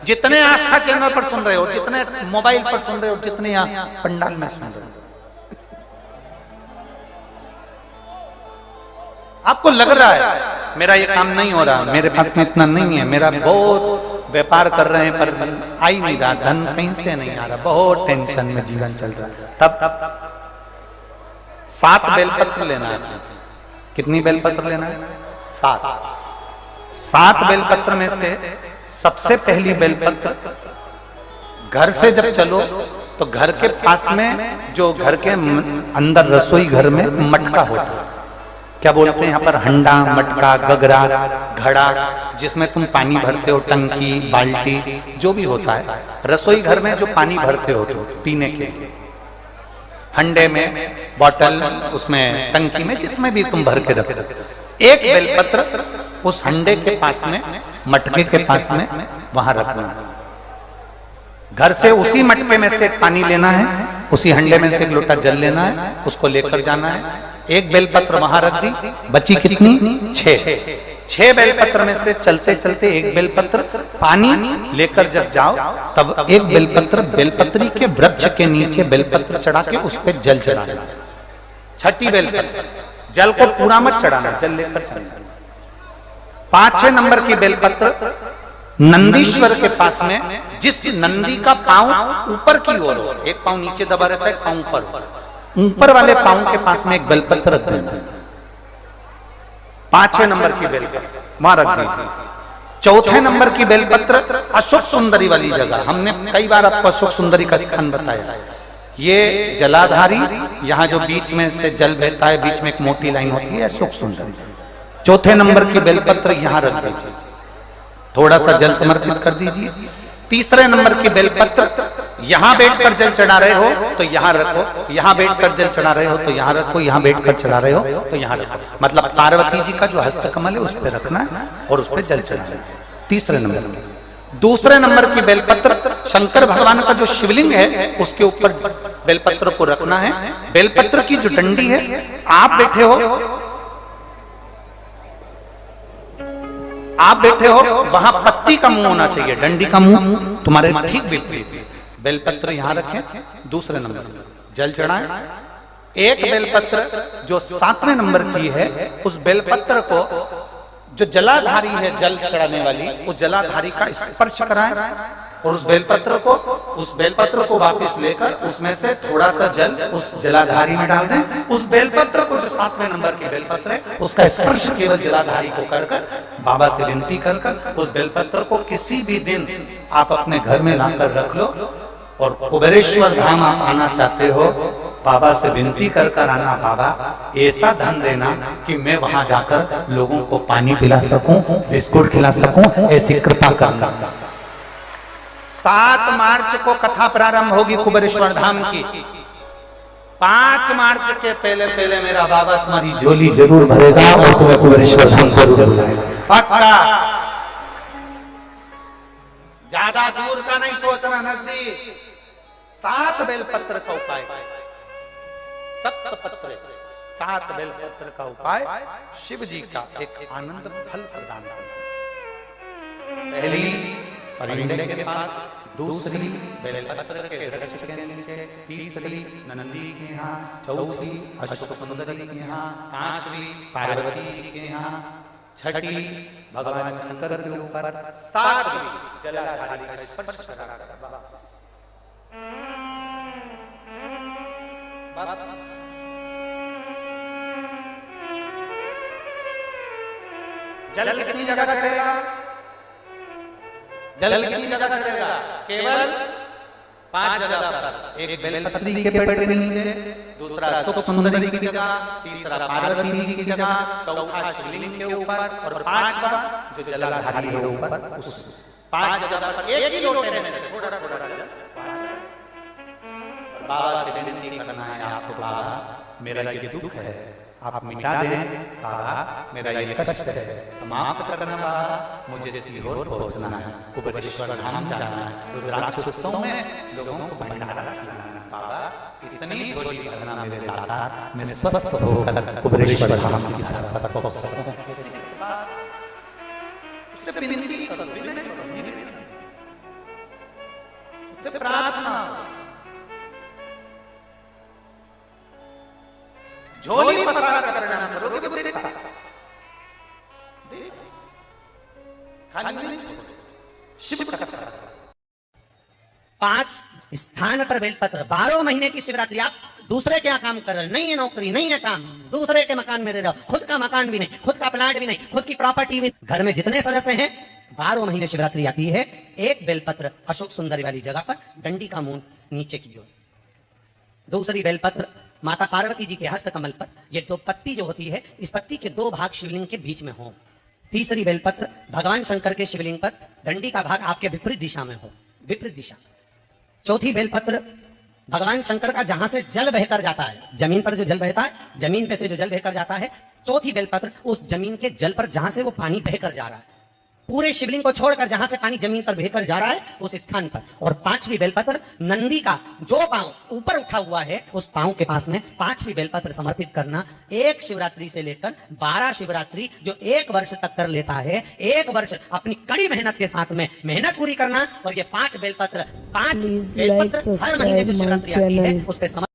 जितने आस्था चैनल पर सुन रहे हो, जितने मोबाइल पर सुन रहे हो, जितने यहाँ पंडाल में सुन रहे हो, आपको लग रहा है मेरा ये काम नहीं हो रहा, मेरे पास में इतना नहीं है, मेरा बहुत व्यापार कर रहे हैं पर आ ही नहीं रहा, धन कहीं से नहीं आ रहा, बहुत टेंशन में जीवन चल रहा है। तब 7 बेलपत्र लेना है। कितनी बेलपत्र लेना है? 7 बेलपत्र में से सबसे पहली बेलपत्र, घर से जब चलो तो घर के पास में जो घर के अंदर रसोई घर में मटका होता है, क्या बोलते हैं यहाँ पर, हंडा, मटका, गगरा, घड़ा, जिसमें तुम पानी भरते हो, टंकी, बाल्टी, जो भी होता है रसोई घर में जो पानी भरते हो तुम पीने के, हंडे में, बॉटल, उसमें टंकी में, जिसमें भी तुम भर के रखते हो, एक बेलपत्र उस हंडे के पास में, मटके के पास में वहां रखना है। घर से उसी मटके में से पानी लेना है, उसी हंडे में से एक लोटा जल लेना है, उसको लेकर जाना है। एक बेलपत्र वहां रख दी, बची कितनी? 6 बेलपत्र में से चलते चलते एक बेलपत्र पानी लेकर जब जाओ तब एक बेलपत्र बेलपत्री के वृक्ष के नीचे बेलपत्र चढ़ा के उस पर जल चढ़ाना। 6ठी बेलपत्र, जल को पूरा मत चढ़ाना, जल लेकर चढ़ाना। 5वें नंबर की बेलपत्र नंदीश्वर के पास में, जिस नंदी का पांव ऊपर की ओर हो, एक पांव नीचे दबा रहता है, पांव ऊपर वाले पांव के पास में एक बेलपत्र रख देना। 5वें नंबर की बेलपत्र वहां रख दीजिए। 4थे नंबर की बेलपत्र अशोक सुंदरी वाली जगह, हमने कई बार आपको अशोक सुंदरी का स्थान बताया। ये जलाधारी, यहाँ जो बीच में से जल बहता है, बीच में एक मोटी लाइन होती है, अशोक सुंदरी। 4थे नंबर की बेलपत्र यहां रख दीजिए, थोड़ा सा जल समर्पित कर दीजिए। 3रे नंबर की बेलपत्र यहां बैठकर जल चढ़ा रहे हो तो यहां रखो, यहां बैठकर जल चढ़ा रहे हो तो यहां रखो, यहां बैठकर चढ़ा रहे हो तो यहां रखो, मतलब पार्वती जी का जो हस्तकमल है उस पर रखना है और उस पर जल चढ़ाना है। 3रे नंबर की। 2रे नंबर की बेलपत्र शंकर भगवान का जो शिवलिंग है उसके ऊपर बेलपत्र को रखना है। बेलपत्र की जो डंडी है, आप बैठे हो वहां पत्ती का मुंह होना चाहिए, डंडी का मुंह तुम्हारे ठीक विपरीत। बेलपत्र यहां रखें। 2रे नंबर जल चढ़ाएं। एक बेलपत्र जो 7वें नंबर की है, उस बेलपत्र को जो जलाधारी है, जल चढ़ाने वाली, उस जलाधारी का स्पर्श कराएं और उस बेलपत्र को वापस लेकर उसमें से थोड़ा सा जल उस जलाधारी में डाल दें। उस बेलपत्र को, जो 7वें नंबर की बेलपत्र है, उसका स्पर्श केवल जलाधारी को कर बाबा से विनती कर उस बेलपत्र को किसी भी दिन आप अपने घर में लाकर रख लो और कुबेरेश्वर धाम आप आना चाहते हो, बाबा से विनती कर आना, बाबा ऐसा धन देना कि मैं वहां जाकर लोगों को पानी पिला सकूं, बिस्कुट खिला सकूं, ऐसी कृपा करना। 7 मार्च को कथा प्रारंभ होगी कुबेरेश्वर धाम की। 5 मार्च के पहले मेरा बाबा तुम्हारी झोली जरूर भरेगा और तुम्हें कुबेरेश्वर धाम जरूर बुलाएगा, पक्का। ज्यादा दूर का नहीं सोचना, नजदीक। 7 बेलपत्र का उपाय, 7 बेलपत्र का उपाय शिव जी का एक आनंद फल प्रदान करना। पहली परिंदे के पास, 2री बेलपत्र के वृक्ष के नीचे, 3री नंदी के यहाँ, 4थी अशोक सुंदरी के यहाँ, 5वीं पार्वती के यहाँ, 6ठी भगवान शंकर के ऊपर, 7वीं जलाधारी का स्पर्श कराकर जल कितनी जगह का चलेगा? जल कितनी जगह चढ़ेगा? केवल 5 जगह पर। एक बेलपत्री के पेड़ के नीचे, 2रा अशोक सुंदरी की जगह, 3रा पार्वती जी की जगह, 4था शिवलिंग के ऊपर और 5वां जो जलाधारी है ऊपर, उस 5 जगह पर एक ही लोटे में से थोड़ा थोड़ा जल बाबा से विनती करना है आपको, बाबा मेरा ये दुख है आप मिटा दें, बाबा मेरा ये कष्ट है समाप्त करना, बाबा मुझे सीहोर पहुंचना है, कुबेरेश्वर धाम जाना है, रुद्राक्ष उत्सव में लोगों को भंडारा खिलाना है, बाबा इतनी झोली भरना मेरे दाता, मैं स्वस्थ होकर कुबेरेश्वर धाम की धारा पर पहुंच सकूं। तो प्रार्थना झोली पसार कर परिणाम करोगे तो देखा खाली नहीं छोड़ोगे। शिव का 5 स्थान पर बेलपत्र, 12 महीने की शिवरात्रि। आप दूसरे क्या काम कर रहे हैं? नहीं है नौकरी, नहीं है काम, दूसरे के मकान में रह रहे हो, खुद का मकान भी नहीं, खुद का प्लाट भी नहीं, खुद की प्रॉपर्टी भी। घर में जितने सदस्य हैं 12 महीने शिवरात्रि आती है, एक बेलपत्र अशोक सुंदरी वाली जगह पर डंडी का मुंह नीचे की ओर, दूसरी बेलपत्र माता पार्वती जी के हस्त कमल पर, ये 2 पत्ती जो होती है, इस पत्ती के 2 भाग शिवलिंग के बीच में हो। तीसरी बेलपत्र भगवान शंकर के शिवलिंग पर, डंडी का भाग आपके विपरीत दिशा में हो, विपरीत दिशा। चौथी बेलपत्र भगवान शंकर का जहां से जल बहकर जाता है, जमीन पर जो जल बहता है, जमीन पे से जो जल बहकर जाता है, चौथी बेलपत्र उस जमीन के जल पर जहां से वो पानी बहकर जा रहा है, पूरे शिवलिंग को छोड़कर जहां से पानी जमीन पर बहकर जा रहा है उस स्थान पर। और 5वीं बेलपत्र नंदी का जो पांव ऊपर उठा हुआ है उस पांव के पास में 5वीं बेलपत्र समर्पित करना। एक शिवरात्रि से लेकर 12 शिवरात्रि जो 1 वर्ष तक कर लेता है, 1 वर्ष अपनी कड़ी मेहनत के साथ में मेहनत पूरी करना। और ये 5 बेलपत्र हर महीने जो शिवरात्रि आती है उस पे